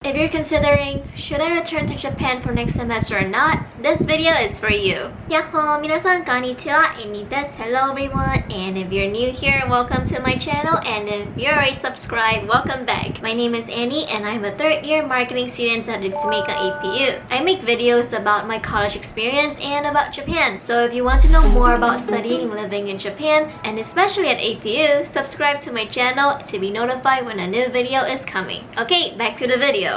If you're considering, should I return to Japan for next semester or not, this video is for you. Yahoo! Minasan konnichiwa, Annie desu. Hello everyone, and if you're new here, welcome to my channel, and if you're already subscribed, welcome back. My name is Annie, and I'm a third-year marketing student at Ritsumeikan APU. I make videos about my college experience and about Japan, so if you want to know more about studying and living in Japan, and especially at APU, subscribe to my channel to be notified when a new video is coming. Okay, back to the video.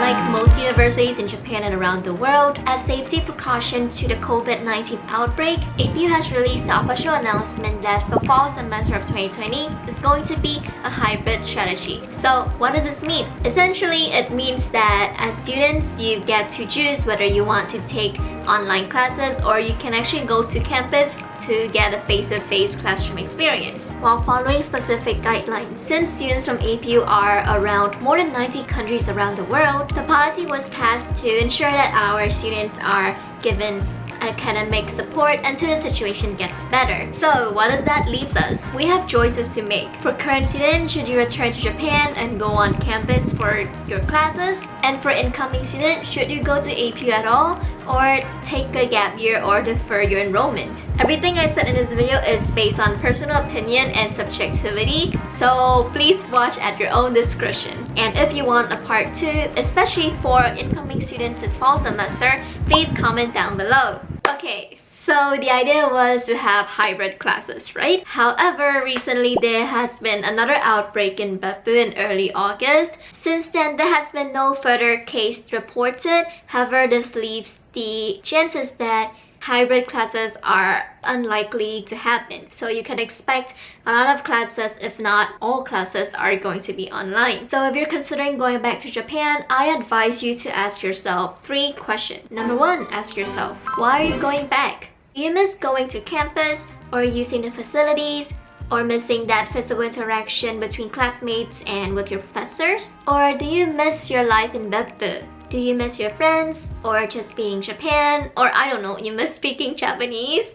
Like most universities in Japan and around the world, as safety precaution to the COVID-19 outbreak, APU has released the official announcement that the fall semester of 2020 is going to be a hybrid strategy. So what does this mean? Essentially, it means that as students, you get to choose whether you want to take online classes or you can actually go to campus to get a face-to-face classroom experience while following specific guidelines. Since students from APU are around more than 90 countries around the world, the policy was passed to ensure that our students are given academic support until the situation gets better. So what does that leave us? We have choices to make. For current students, should you return to Japan and go on campus for your classes? And for incoming students, should you go to APU at all or take a gap year or defer your enrollment? Everything I said in this video is based on personal opinion and subjectivity, so please watch at your own discretion. And if you want a part 2, especially for incoming students this fall semester, please comment down below. Okay, so the idea was to have hybrid classes, right? However, recently there has been another outbreak in Beppu in early August. Since then, there has been no further case reported. However, this leaves the chances that hybrid classes are unlikely to happen. So you can expect a lot of classes, if not all classes, are going to be online. So if you're considering going back to Japan, I advise you to ask yourself 3 questions. Number 1, ask yourself, why are you going back? Do you miss going to campus or using the facilities, or missing that physical interaction between classmates and with your professors? Or do you miss your life in Beppu? Do you miss your friends, or just being Japan, or I don't know, you miss speaking Japanese?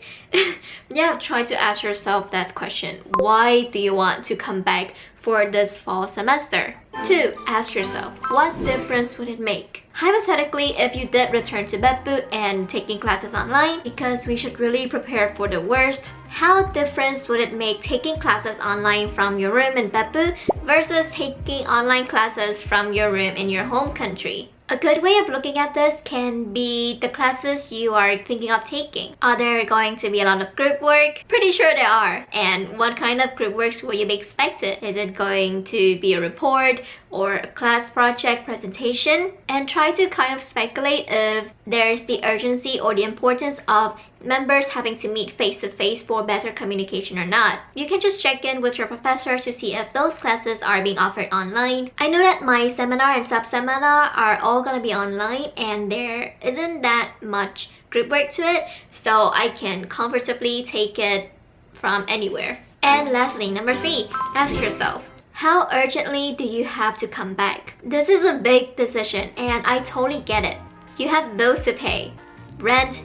Yeah, try to ask yourself that question. Why do you want to come back for this fall semester? 2, ask yourself, what difference would it make? Hypothetically, if you did return to Beppu and taking classes online, because we should really prepare for the worst, how different would it make taking classes online from your room in Beppu versus taking online classes from your room in your home country? A good way of looking at this can be the classes you are thinking of taking. Are there going to be a lot of group work? Pretty sure there are. And what kind of group works will you be expected? Is it going to be a report or a class project presentation? And try to kind of speculate if there's the urgency or the importance of members having to meet face-to-face for better communication or not. You can just check in with your professors to see if those classes are being offered online. I know that my seminar and sub-seminar are all gonna be online and there isn't that much group work to it, so I can comfortably take it from anywhere. And lastly, number 3, ask yourself, how urgently do you have to come back? This is a big decision and I totally get it. You have bills to pay, rent,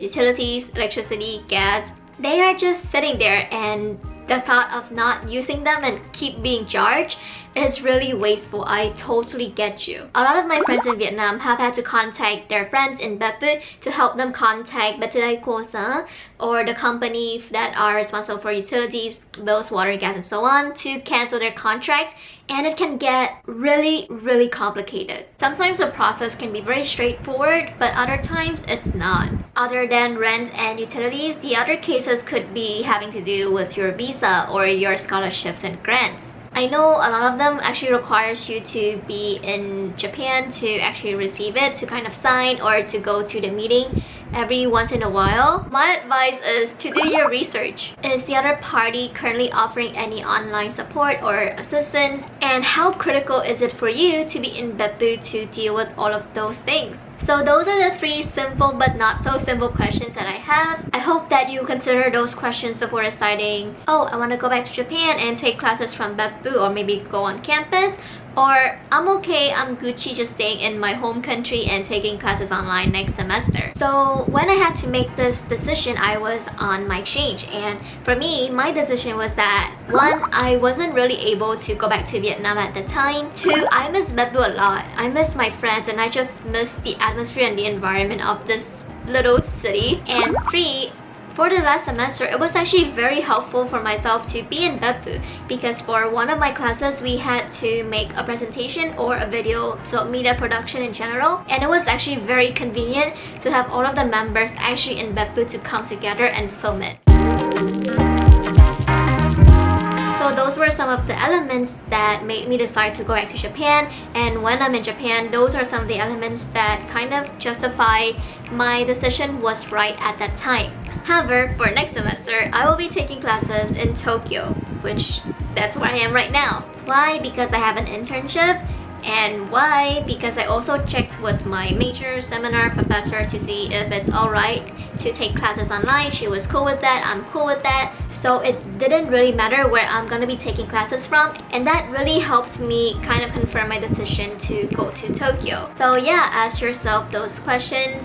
utilities, electricity, gas. They are just sitting there, and the thought of not using them and keep being charged is really wasteful. I totally get you. A lot of my friends in Vietnam have had to contact their friends in Beppu to help them contact Baterai Kosa or the company that are responsible for utilities, bills, water, gas, and so on to cancel their contract, and it can get really complicated. Sometimes the process can be very straightforward, but other times it's not. Other than rent and utilities, the other cases could be having to do with your visa or your scholarships and grants. I know a lot of them actually requires you to be in Japan to actually receive it, to kind of sign or to go to the meeting every once in a while. My advice is to do your research. Is the other party currently offering any online support or assistance? And how critical is it for you to be in Beppu to deal with all of those things? So those are the 3 simple but not so simple questions that I have. I hope that you consider those questions before deciding, oh, I want to go back to Japan and take classes from Beppu or maybe go on campus, or I'm okay, I'm Gucci just staying in my home country and taking classes online next semester. So So when I had to make this decision, I was on my exchange, and for me, my decision was that one, I wasn't really able to go back to Vietnam at the time. Two, I miss Beppu a lot. I miss my friends, and I just miss the atmosphere and the environment of this little city. And three, for the last semester, it was actually very helpful for myself to be in Beppu because for one of my classes, we had to make a presentation or a video, so media production in general. And it was actually very convenient to have all of the members actually in Beppu to come together and film it. So those were some of the elements that made me decide to go back to Japan, and when I'm in Japan, those are some of the elements that kind of justify my decision was right at that time. However, for next semester, I will be taking classes in Tokyo, which that's where I am right now. Why? Because I have an internship. And why? Because I also checked with my major seminar professor to see if it's alright to take classes online. She was cool with that, I'm cool with that. So it didn't really matter where I'm gonna be taking classes from, and that really helped me kind of confirm my decision to go to Tokyo. So yeah, ask yourself those questions,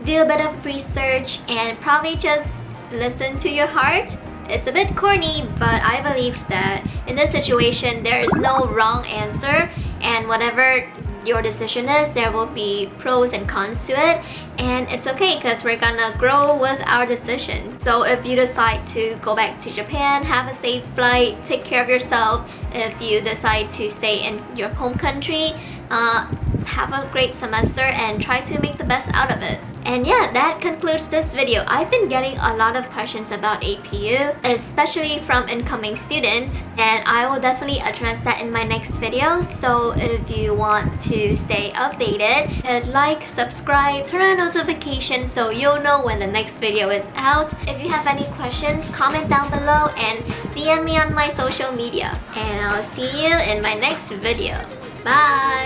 do a bit of research, and probably just listen to your heart. It's a bit corny, but I believe that in this situation, there is no wrong answer, and whatever your decision is, there will be pros and cons to it, and it's okay because we're gonna grow with our decision. So if you decide to go back to Japan, have a safe flight, take care of yourself. If you decide to stay in your home country, have a great semester and try to make the best out of it. And yeah, that concludes this video. I've been getting a lot of questions about APU, especially from incoming students, and I will definitely address that in my next video. So if you want to stay updated, hit like, subscribe, turn on notifications so you'll know when the next video is out. If you have any questions, comment down below and DM me on my social media. And I'll see you in my next video. Bye!